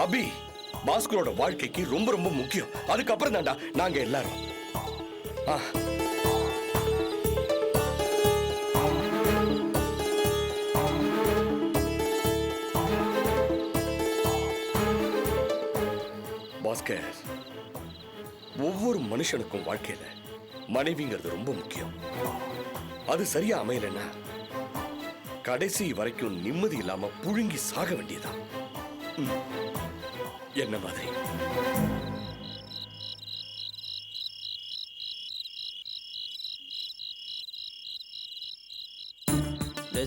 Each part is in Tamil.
அபி பாஸ்கரோட வாழ்க்கைக்கு ரொம்ப ரொம்ப முக்கியம். அதுக்கப்புறம் தான்டா நாங்க எல்லாரும். பாஸ்கர், ஒவ்வொரு மனுஷனுக்கும் வாழ்க்கையில மனைவிங்கிறது ரொம்ப முக்கியம். அது சரியா அமையலன்னா கடைசி வரைக்கும் நிம்மதி இல்லாம புழுங்கி சாக வேண்டியதான். என்ன மாதிரி?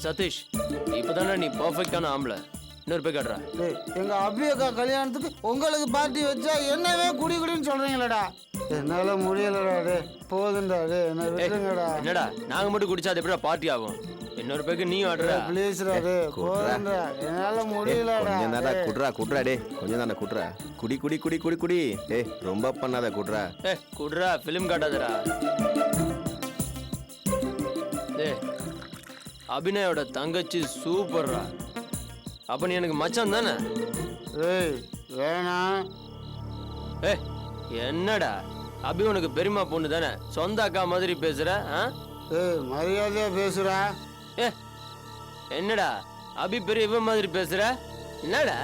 சதீஷ், இப்பதானே நீ பர்ஃபெக்டான ஆம்பளை. இன்னொரு பேர் காட்டுறா. எங்க அபி அக்கா கல்யாணத்துக்கு உங்களுக்கு பார்ட்டி வச்சா என்னவே குடி குடின்னு சொல்றீங்களடா. என்னால முடியலடா. டே போதுண்டா. டே என்ன விட்டுருங்கடா. என்னடா நாங்க மட்டும் குடிச்சா அது எப்படிடா பார்ட்டி ஆகும்? இன்னொரு பேருக்கு நீ ஆடுற. ப்ளீஸ்டா. டே போதுண்டா. என்னால முடியலடா. கொஞ்சம் தான்டா குட்றா டே. கொஞ்சம் தான்டா குட்றா. குடி குடி குடி குடி குடி. டேய் ரொம்ப பண்ணாத குட்றா. குட்றா, ஃபிலிம் காட்டாதடா. டேய் அபிநயோட தங்கச்சி சூப்பர்ரா. அப்ப நீ எனக்கு மச்சான் தானே? ஏய் வேணாம். என்னடா அபி உனக்கு பெரியமா பொண்ணு தானே? சொந்த அக்கா மாதிரி பேசுற? ஏய் மரியாதையா பேசுறா. என்னடா அபி பெரிய இவன் மாதிரி பேசுற? என்னடா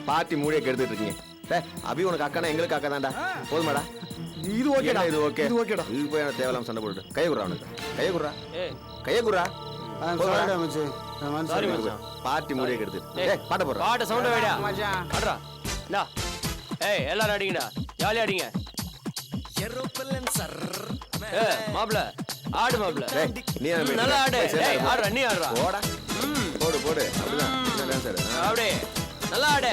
பார்ட்டி மூடிய கெடுத்துட்டு இருக்கீங்க. அபி உனக்கு அக்கானா எங்களுக்கு அக்கா தான்டா. போதுமாடா? இது ஓகேடா. இது ஓகே. இது ஓகேடா. இது போய் எனக்கு தேவையில்லாம சண்டை போட்டு கையை குடுறா. அவனுக்கு கையை குடுறா. கையை குடுறா. பார்ட்டி மூடிய கெடுத்து. பாட்ட போடுறா. பாட்ட சவுண்ட் வைடா. ஆடுறா. டா ஏய் எல்லாரும் அடிங்கடா. ஜாலியா அடிங்க. மாப்ள ஆடு மாப்ள. நீ நல்லா ஆடு. ஏய் ஆடுறா. நீ ஆடுறா. போடா. போடு போடு. அப்படிதான். என்ன டான்சர்? அப்படியே நல்லா ஆடு.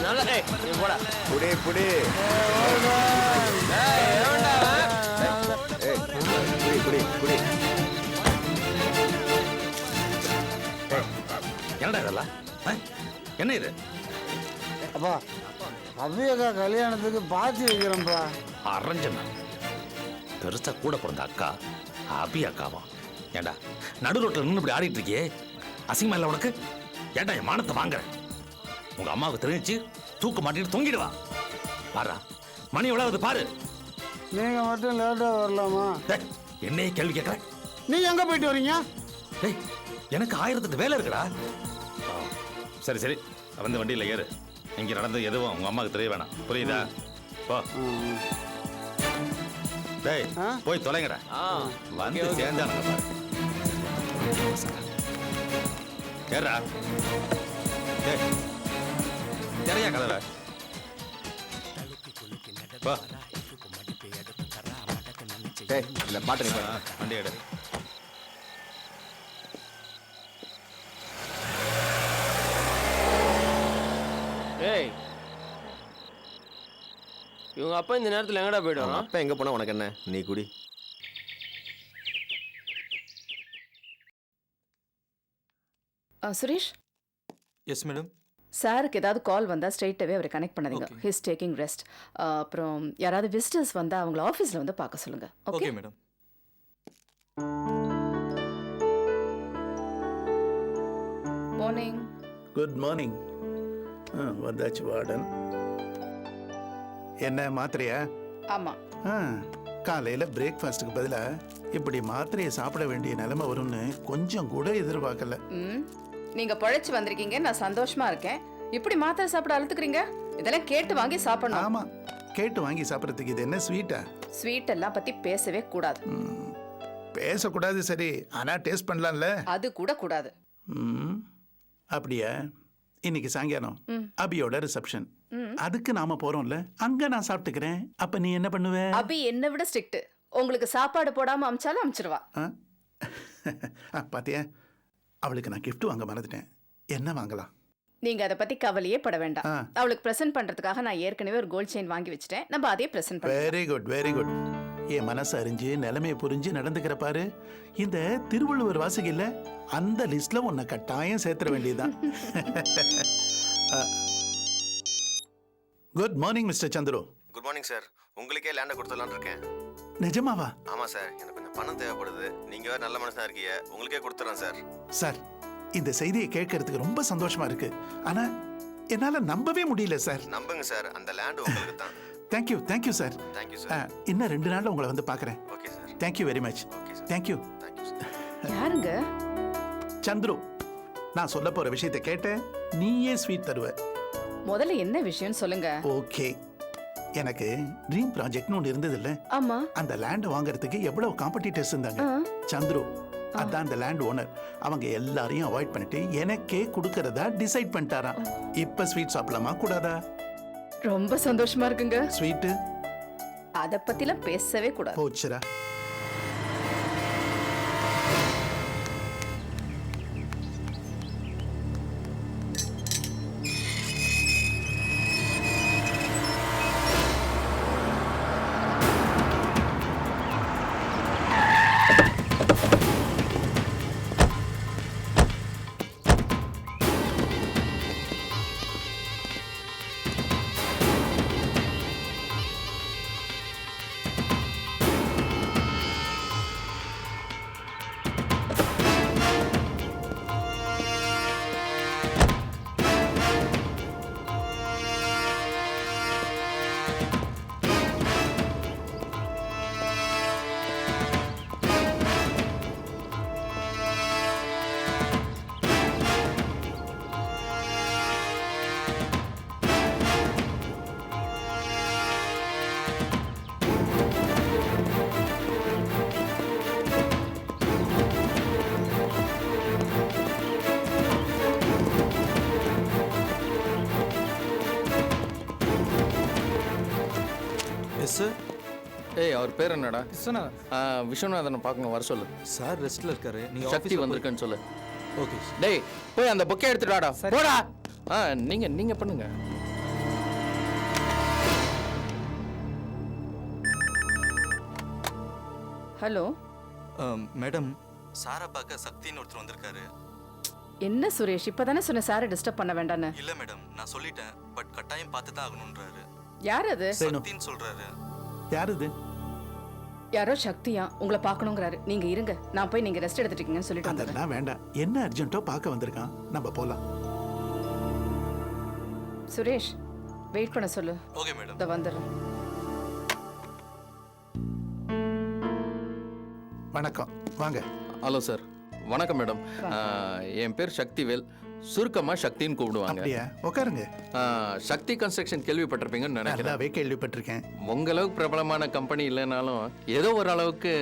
நல்லா. ஏய் நீ போடா. புடி புடி. ஏய் ஏண்டா? ஏய் புடி புடி புடி. என்னடா இதெல்லாம்? என்ன இது? அப்பா அபி அக்கா கல்யாணத்துக்கு பார்ட்டி வைக்கிறோம்ப்பா. அரஞ்சனா பெருசா கூட பிறந்த அக்கா அபி அக்காவா? ஏண்டா நடு ரோட்டில் நின்று இப்படி ஆடிட்டு இருக்கியே, அசிங்கமா இல்லை உனக்கு? ஏண்டா என் மானத்தை வாங்குற? உங்க அம்மாவுக்கு தெரிஞ்சு தூக்க மாட்டிட்டு தொங்கிடுவா. பாரா மணி எவ்வளவு பாரு. நீங்க மட்டும் லேட்டா வரலாமா? என்னையே கேள்வி கேட்கறேன். நீங்க எங்க போயிட்டு வரீங்க? எனக்கு 1008 வேலை இருக்குடா. சரி சரி வந்து வண்டியில் ஏறு. இங்க நடந்தது எதுவும் உங்க அம்மாவுக்கு தெரிய வேணாம். புரியுதா? போ. டேய் போய் தொலைங்கடா. வந்து சேர்ந்தானுங்க பாரு. ஏறா. டேய் நிறையா கதற. போ. டேய் இந்த பாட்டு நீ வண்டி எடு. ஏய் இவங்க அப்பா இந்த நேரத்தில் எங்கடா போயிடுவாங்க? அப்பா எங்க போனா உனக்கு என்ன? நீ குடி. சுரேஷ். Yes madam. சாருக்கு ஏதாவது கால் வந்தால் ஸ்ட்ரெயிட்டாகவே அவரை கனெக்ட் பண்ணாதீங்க. His taking rest. அப்புறம் யாராவது விசிட்டர்ஸ் வந்தால் அவங்கள ஆஃபீஸில் வந்து பார்க்க சொல்லுங்க. Okay madam. Morning. Good morning. வந்தாச்சு வார்டன். என்ன மாத்திரையா? ஆமாம். காலையில் பிரேக்ஃபாஸ்ட்டுக்கு பதிலாக இப்படி மாத்திரையை சாப்பிட வேண்டிய நிலைமை வரும்னு கொஞ்சம் கூட எதிர்பார்க்கல. நீங்கள் பழைச்சு வந்திருக்கீங்க, நான் சந்தோஷமா இருக்கேன். இப்படி மாத்திரை சாப்பிட அழுத்துக்கிறீங்க? இதெல்லாம் கேட்டு வாங்கி சாப்பிடணும். ஆமாம், கேட்டு வாங்கி சாப்பிட்றதுக்கு இது என்ன ஸ்வீட்டா? ஸ்வீட் எல்லாம் பற்றி பேசவே கூடாது. பேசக்கூடாது சரி, ஆனால் டேஸ்ட் பண்ணலாம்ல? அது கூட கூடாது. அப்படியா? இன்னைக்கு சாயங்காலம் அபியோட ரிசப்ஷன். அதுக்கு நாம போறோம்ல, அங்க நான் சாப்பிட்டுக்கிறேன். அப்ப நீ என்ன பண்ணுவ? அபி என்னை விட ஸ்ட்ரிக்ட். உங்களுக்கு சாப்பாடு போடாம அமிச்சாலும் அமிச்சிருவா. பாத்தியா, அவளுக்கு நான் கிஃப்ட் வாங்க மறந்துட்டேன். என்ன வாங்கலாம்? நீங்க அதை பத்தி கவலையே பட வேண்டாம். அவளுக்கு பிரசன்ட் பண்றதுக்காக நான் ஏற்கனவே ஒரு கோல்ட் செயின் வாங்கி வச்சிட்டேன். நம்ம அதே பிரசன்ட் பண்ணலாம். Very good very good. என் மனசு அறிஞ்சு நிலைமையை புரிஞ்சு நடந்துக்கிற பாரு. இந்த திருவள்ளுவர் வாசிக்கல, அந்த லிஸ்ட்ல உன்னை கட்டாயம் சேர்த்துற வேண்டியதுதான். Good morning mister Chandru. Good morning sir. உங்களுக்கே லேண்டை கொடுத்துடலான்னு இருக்கேன். நிஜமாவா? ஆமா சார், எனக்கு கொஞ்சம் பணம் தேவைப்படுது. நீங்க வேற நல்ல மனுஷனா இருக்கீங்க, உங்களுக்கே கொடுத்துறேன் சார். சார், இந்த செய்தியை கேட்கறதுக்கு ரொம்ப சந்தோஷமா இருக்கு. ஆனா என்னால நம்பவே முடியல சார். நம்புங்க சார், அந்த லேண்ட் உங்களுக்கு தான். Thank you sir. Thank you sir. இன்னும் 2 நாள்ல உங்களை வந்து பார்க்கறேன். Okay sir. Thank you very much. Okay sir. Thank you. Thank you sir. யாருங்க? சந்துரு, நான் சொல்ல போற விஷயத்தை கேட்ட நீயே ஸ்வீட் தருவ. முதல்ல என்ன விஷயம் சொல்லுங்க. ஓகே, எனக்கு ட்ரீம் ப்ராஜெக்ட்னு ஒன்று இருந்தது இல்ல? ஆமா. அந்த லேண்ட் வாங்குறதுக்கு எவ்வளவு காம்படிட்டர்ஸ் இருந்தாங்க. சந்துரு அதான் அந்த லேண்ட் ஓனர். அவங்க எல்லாரையும் அவாய்ட் பண்ணிட்டு எனக்கே கொடுக்கறதா டிசைட் பண்ணிட்டாராம். இப்ப ஸ்வீட் சாப்பிடலாமா கூடாதா? ரொம்ப சந்தோஷமா இருக்குங்க. ஸ்வீட்டு அத பத்திலாம் பேசவே கூடாது. போச்சுரா. ஏய், அவர் பேர் என்னடா? விஸ்வநாதனை பார்க்கணும், வர சொல்லு. சார் ரெஸ்ட்ல இருக்காரு. நீங்க சக்தி வந்திருக்கேன்னு சொல்லு. ஓகே. டேய், போய் அந்த பொக்கே எடுத்துட்டு வாடா. போடா. நீங்க பண்ணுங்க. ஹலோ மேடம், சாரா பார்க்க சக்தின்னு ஒருத்தர் வந்திருக்காரு. என்ன சுரேஷ், இப்பதானே சொன்ன சாரை டிஸ்டர்ப் பண்ண வேண்டான்னு. இல்ல மேடம், நான் சொல்லிட்டேன். பட் கட்டாயம் பார்த்து தான் ஆகணும்ன்றாரு. யார் அது? சக்தின்னு சொல்றாரு. யார் இது? யாரோ சக்தியா உங்களை பார்க்கணுங்கிறாரு. நீங்க இருங்க, நான் போய் நீங்க ரெஸ்ட் எடுத்துட்டீங்கன்னு சொல்லிட்டு வந்துடுறேன். அதெல்லாம் வேண்டாம். என்ன அர்ஜென்ட்டோ பார்க்க வந்திருக்கான், நம்ம போலாம். சுரேஷ், வெயிட் பண்ண சொல்லு. Okay madam. இத வந்துடுறேன். வணக்கம், வாங்க. Hello sir. வணக்கம் மேடம். என் பேர் சக்திவேல். சுருக்கமா சக்தின்னு கூப்பிடுவாங்க. அப்படியா? உட்காருங்க. சக்தி கன்ஸ்ட்ரக்ஷன் கேள்விப்பட்டிருப்பீங்கன்னு நினைக்கிறேன். நல்லாவே கேள்விப்பட்டிருக்கேன். உங்க அளவுக்கு பிரபலமான கம்பெனி இல்லைனாலும் ஏதோ ஒரு அளவுக்கு.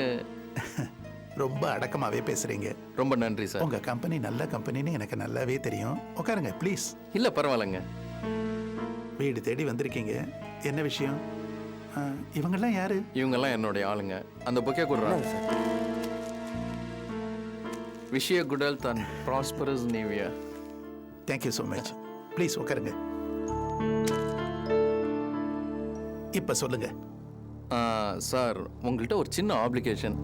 ரொம்ப அடக்கமாவே பேசுறீங்க. ரொம்ப நன்றி சார். உங்க கம்பெனி நல்ல கம்பெனின்னு எனக்கு நல்லாவே தெரியும். உட்காருங்க ப்ளீஸ். இல்ல பரவாயில்லைங்க. வீடு தேடி வந்திருக்கீங்க, என்ன விஷயம்? இவங்கெல்லாம் யாரு? இவங்கெல்லாம் என்னுடைய ஆளுங்க. அந்த பொக்கே கொடுறாங்க சார். விஷய good health and prosperous new year. Thank you so much. Please உட்காருங்க. இப்ப சொல்லுங்க. சார், உங்கள்கிட்ட ஒரு சின்ன ஆப்ளிகேஷன்.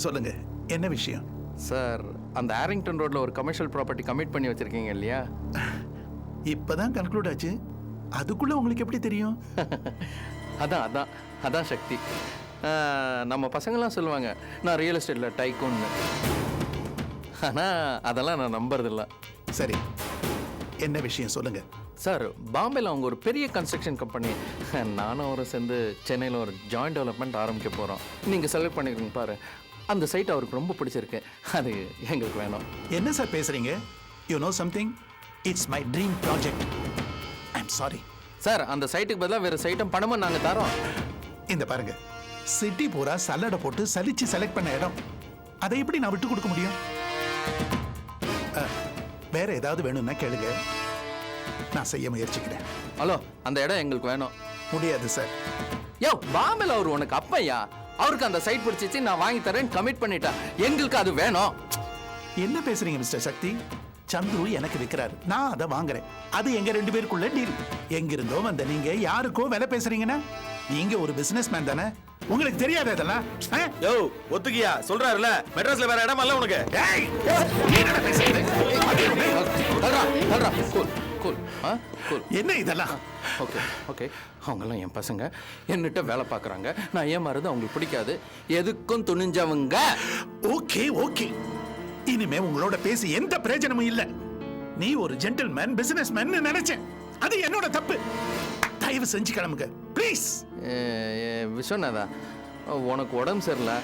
சொல்லுங்க, என்ன விஷயம்? சார், அந்த ஆரிங்டன் ரோட்ல ஒரு கமர்ஷியல் ப்ராப்பர்ட்டி கமிட் பண்ணி வச்சிருக்கீங்க இல்லையா? இப்பதான் கன்க்ளூட் ஆச்சு. அதுக்குள்ள உங்களுக்கு எப்படி தெரியும்? அதான் சக்தி. நம்ம பசங்கள்லாம் சொல்லுவாங்க நான் ரியல் எஸ்டேட்டில் டைக்கூன்னு. ஆனால் அதெல்லாம் நான் நம்புறதில்ல. சரி, என்ன விஷயம் சொல்லுங்க. சார், பாம்பேல அவங்க ஒரு பெரிய கன்ஸ்ட்ரக்ஷன் கம்பெனி, நானும் அவரும் சேர்ந்து சென்னையில் ஒரு ஜாயிண்ட் டெவலப்மெண்ட் ஆரம்பிக்க போகிறோம். நீங்கள் செலக்ட் பண்ணிக்கிறீங்க பாரு. அந்த சைட் அவருக்கு ரொம்ப பிடிச்சிருக்கு. அது எங்களுக்கு வேணும். என்ன சார் பேசுறீங்க? You know something, it's my dream project. I am sorry sir. அந்த சைட்டுக்கு பதிலாக வேறு சைட்டும் பணமும் நாங்கள் தரோம். இந்த பாருங்க, சிட்டி பூரா சல்லடை போட்டு சலிச்சு செலக்ட் பண்ண இடம். அதை எப்படி நான் விட்டு கொடுக்க முடியும்? வேற ஏதாவது வேணும்னா கேளுங்க, நான் செய்ய முயற்சிக்கிறேன். ஹலோ, அந்த இடம் எங்களுக்கு வேணும். முடியாது சார். யோ, பாம்பேல அவர் உனக்கு அப்பையா? அவருக்கு அந்த சைட் பிடிச்சிச்சு, நான் வாங்கி தரேன் கமிட் பண்ணிட்டேன். எங்களுக்கு அது வேணும். என்ன பேசுறீங்க மிஸ்டர் சக்தி? சந்துரு எனக்கு விற்கிறாரு, நான் அதை வாங்குறேன். அது எங்க 2 பேருக்குள்ள டீல். எங்கிருந்தோ வந்த நீங்க யாருக்கோ விலை பேசுறீங்கன்னா, நீங்க ஒரு பிசினஸ் மேன் தானே, உங்களுக்கு தெரியாத இதெல்லாம்? யோ, ஒத்துக்கியா? சொல்றாருல, மெட்ராஸ்ல வேற இடம் இல்ல உனக்கு. கூல் ஆ கூல் என்ன இதெல்லாம்? ஓகே ஓகே அவங்கெல்லாம் என் பசங்க என்னிட்ட வேலை பார்க்குறாங்க. நான் ஏமாறுது அவங்களுக்கு பிடிக்காது. எதுக்கும் துணிஞ்சவங்க. ஓகே ஓகே, இனிமே உங்களோட பேசி எந்த பிரயோஜனமும் இல்ல. நீ ஒரு ஜென்டில்மேன், பிசினஸ் மேன் நினைச்சேன். அது என்னோட தப்பு. தயவு செஞ்சு கிளம்புங்க ப்ளீஸ். விஸ்வநாதா, உனக்கு உடம்பு சரியில்லை,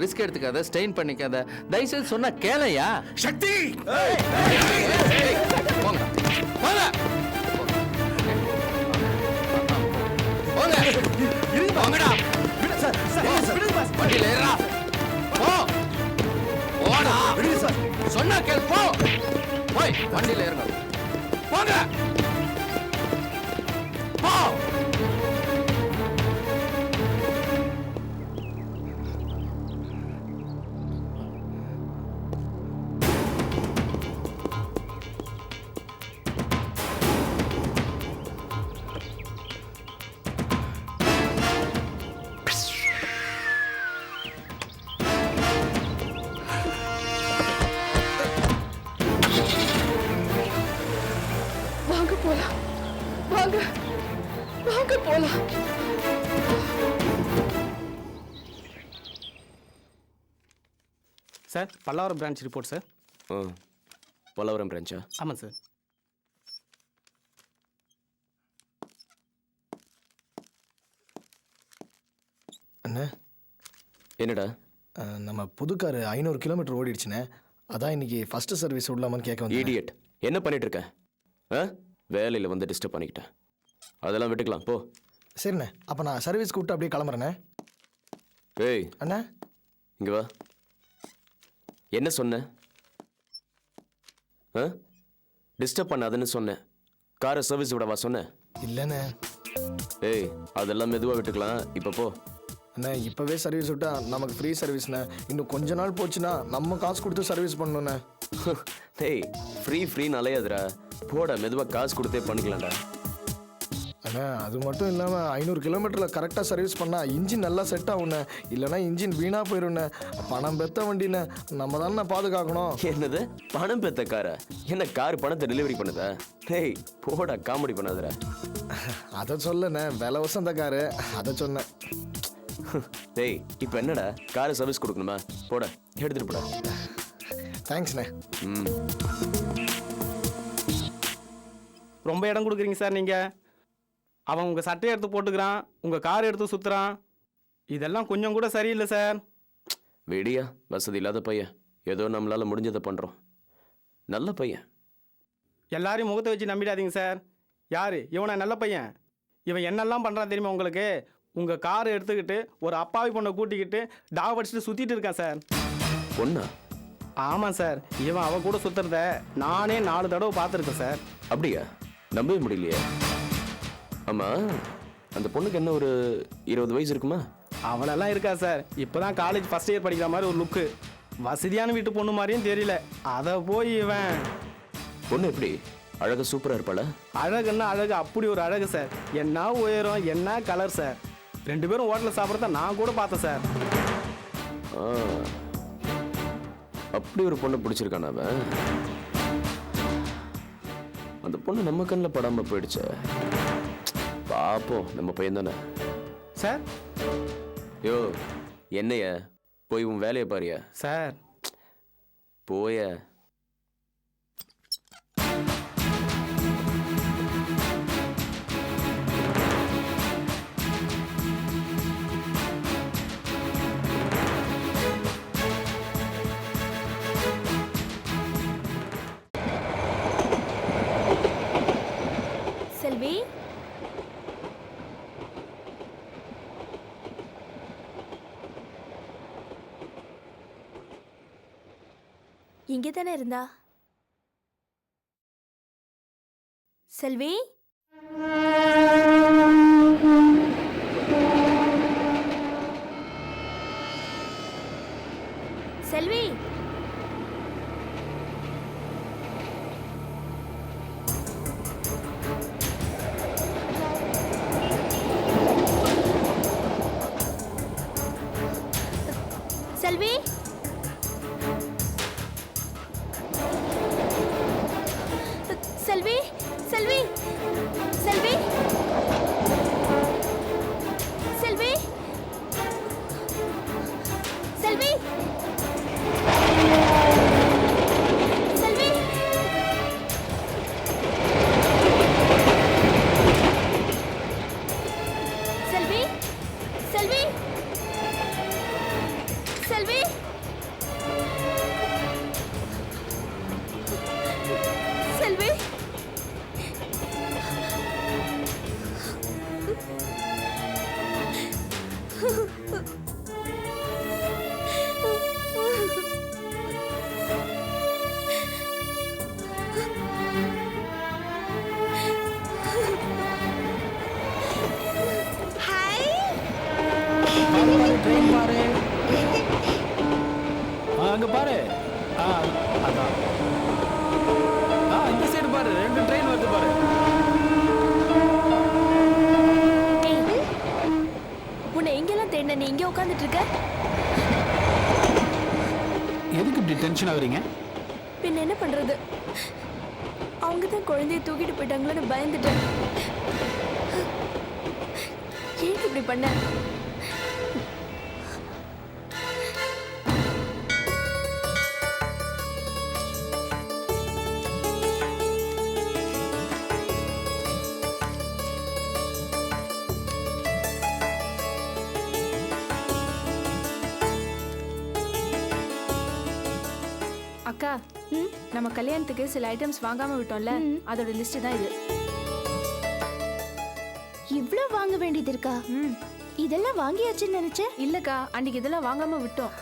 ரிஸ்க் எடுத்துக்காத, ஸ்டெயின் பண்ணிக்காத, தயவுசெய்து சொன்னா கேளையா. சக்தி, போங்க போங்க போங்க போங்கடா. வண்டியில ஏறுடா. போ போடா. சொன்னா கேள், போ. போய் வண்டியில ஏறுங்க. போங்க போ. வாங்க போலாம், வாங்க வாங்க போலாம். Sir, Pallavaram branch report sir. Pallavaram பிரான்ச்சா? ஆமாம் சார். அண்ணா, என்னடா? நம்ம புது கார் 500 கிலோமீட்டர் ஓடிடுச்சுண்ணே. அதான் இன்னைக்கு ஃபர்ஸ்ட் சர்வீஸ் விடலாமான்னு கேட்க வந்தேன். இடியட், என்ன பண்ணிட்டு இருக்க? வேலையில் வந்து டிஸ்டர்ப் பண்ணிக்கிட்டேன். அதெல்லாம் விட்டுக்கலாம் போ. சரிண்ணே, அப்போ நான் சர்வீஸ் கூப்பிட்டு அப்படியே கிளம்புறேண்ணே. ஏய் அண்ணா, இங்கே வா. என்ன சொன்ன? டிஸ்டர்ப் பண்ணாதுன்னு சொன்னேன். காரை சர்வீஸ் விடவா சொன்னேன்? இல்லைண்ணே. ஏய், அதெல்லாம் மெதுவாக விட்டுக்கலாம். இப்போ போ. அண்ணா, இப்போவே சர்வீஸ் விட்டா நமக்கு ஃப்ரீ சர்வீஸ்ண்ணே. இன்னும் கொஞ்ச நாள் போச்சுன்னா நம்ம காசு கொடுத்து சர்வீஸ் பண்ணணுண்ணே. டேய், ஃப்ரீன்னு அலையாதுடா. போட, மெதுவாக காசு கொடுத்தே பண்ணிக்கலாம்டா. அண்ணா, அது மட்டும் இல்லாமல் 500 கிலோமீட்டரில் கரெக்டாக சர்வீஸ் பண்ணால் இன்ஜின் நல்லா செட் ஆகுண்ணே. இல்லைனா இன்ஜின் வீணாக போயிடுண்ணே. பணம் பெற்ற வண்டிண்ணே, நம்ம தானே பாதுகாக்கணும். என்னது பணம் பெத்த காரை? என்ன கார் பணத்தை டெலிவரி பண்ணுதா? டேய் போடா, காமெடி பண்ணாதுடா. அதை சொல்லண்ணே, விலை வசந்த காரு, அதை சொன்னேன். டேய், இப்போ என்னடா, காரை சர்வீஸ் கொடுக்கணுமா? போட, எடுத்துட்டு போடா. தேங்க்ஸ்ண்ணே. ரொம்ப இடம் கொடுக்குறீங்க சார் நீங்கள். அவன் உங்கள் சட்டையை எடுத்து போட்டுக்கிறான், உங்கள் கார் எடுத்து சுற்றுறான். இதெல்லாம் கொஞ்சம் கூட சரியில்லை சார். விடியா, வசதி இல்லாத பையன். ஏதோ நம்மளால் முடிஞ்சதை பண்ணுறோம். நல்ல பையன். எல்லாரையும் முகத்தை வச்சு நம்பிடாதீங்க சார். யார் இவனை? நல்ல பையன். இவன் என்னெல்லாம் பண்ணுறான் தெரியுமா உங்களுக்கு? உங்கள் காரை எடுத்துக்கிட்டு ஒரு அப்பாவி பொண்ணை கூட்டிக்கிட்டு டாவ் அடிச்சுட்டு சுற்றிட்டு இருக்கான் சார். பொண்ணா? ஆமாம் சார், இவன் அவன் கூட சுற்றுறத நானே 4 தடவை பார்த்துருக்கேன் சார். அப்படியா? நம்பவே முடியலையே. ஆமாம், அந்த பொண்ணுக்கு என்ன ஒரு 20 வயசு இருக்குமா? அவளெல்லாம் இருக்கா சார். இப்போ தான் காலேஜ் ஃபஸ்ட் இயர் படிக்கிற மாதிரி ஒரு லுக்கு. வசதியான வீட்டு பொண்ணு மாதிரியும் தெரியல. அதை போய் இவன். பொண்ணு எப்படி? அழகாக சூப்பராக இருப்பாள? அழகுன்னா அழகு, அப்படி ஒரு அழகு சார். என்ன உயரம், என்ன கலர் சார். 2 பேரும் ஹோட்டலில் சாப்பிட்றத நான் கூட பார்த்தேன் சார். அப்படி ஒரு பொண்ணை பிடிச்சிருக்கான அவன். அந்த பொண்ணு நம்ம கண்ணில் படாமல் போயிடுச்சே. பாப்போம், நம்ம பையன் தானே சார். யோ, என்னைய போய் உன் வேலையை பாரியா சார். போய. செல்வி, இங்கே தானே இருந்தா? செல்வி, செல்வி, செல்வி, செல்வி, செல்வி. டென்ஷன் ஆகுறீங்க? பின்ன என்ன பண்றது? அவங்க தான் குழந்தைய தூக்கிட்டு போயிட்டாங்களோன்னு பயந்துட்டேன். ஏன் இப்படி பண்ண? அக்கா, நம்ம கல்யாணத்துக்கு சில ஐட்டம்ஸ் வாங்காம விட்டோம்ல, அதோட லிஸ்ட் தான் இது. இவ்ளோ வாங்க வேண்டியது இருக்கா? இதெல்லாம் வாங்கியாச்சுன்னு நினைச்சேன். இல்லக்கா, அன்னைக்கு இதெல்லாம் வாங்காம விட்டோம்.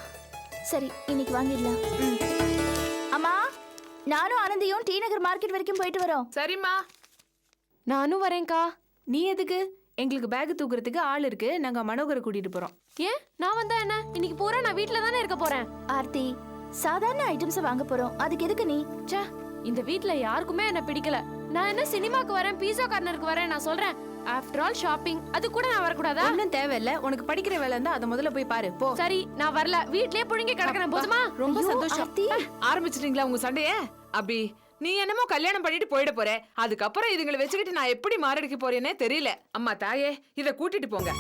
சரி, இன்னைக்கு வாங்கிடலாம். அம்மா, நானும் ஆனந்தியும் டி நகர் மார்க்கெட் வரைக்கும் போயிட்டு வரோம். சரிம்மா, நானும் வரேன்க்கா. நீ எதுக்கு? எங்களுக்கு பேக் தூக்குறதுக்கு ஆள் இருக்கு, நாங்க மனோகரை கூட்டிட்டு போறோம். ஏன் நான் வந்தா என்ன? இன்னைக்கு பூரா நான் வீட்ல தானே இருக்க போறேன். ஆர்த்தி, சாதாரண ஐட்டம்ஸ் வாங்க போறோம், அதுக்கு எதுக்கு நீ? ச்சே, இந்த வீட்ல யாருக்குமே என்ன பிடிக்கல. நான் என்ன சினிமாக்கு வரேன், பீஸா கார்னருக்கு வரேன், நான் சொல்றேன். ஆஃப்டர் ஆல் ஷாப்பிங், அது கூட நான் வரக்கூடாதா? ஒன்றும் தேவையில்ல, உனக்கு படிக்கிற வேலை இருந்தா அதை முதல்ல போய் பாரு போ. சரி, நான் வரல, வீட்லயே புழுங்கி கிடக்குறேன். போதுமா? ரொம்ப சந்தோஷம். ஆரம்பிச்சிட்டீங்களா உங்க சண்டைய? அபி, நீ என்னமோ கல்யாணம் பண்ணிட்டு போயிட போற, அதுக்கப்புறம் இதுங்களை வச்சுக்கிட்டு நான் எப்படி மாரடிக்க போறேன்னே தெரியல. அம்மா தாயே, இத கூட்டிட்டு போங்க.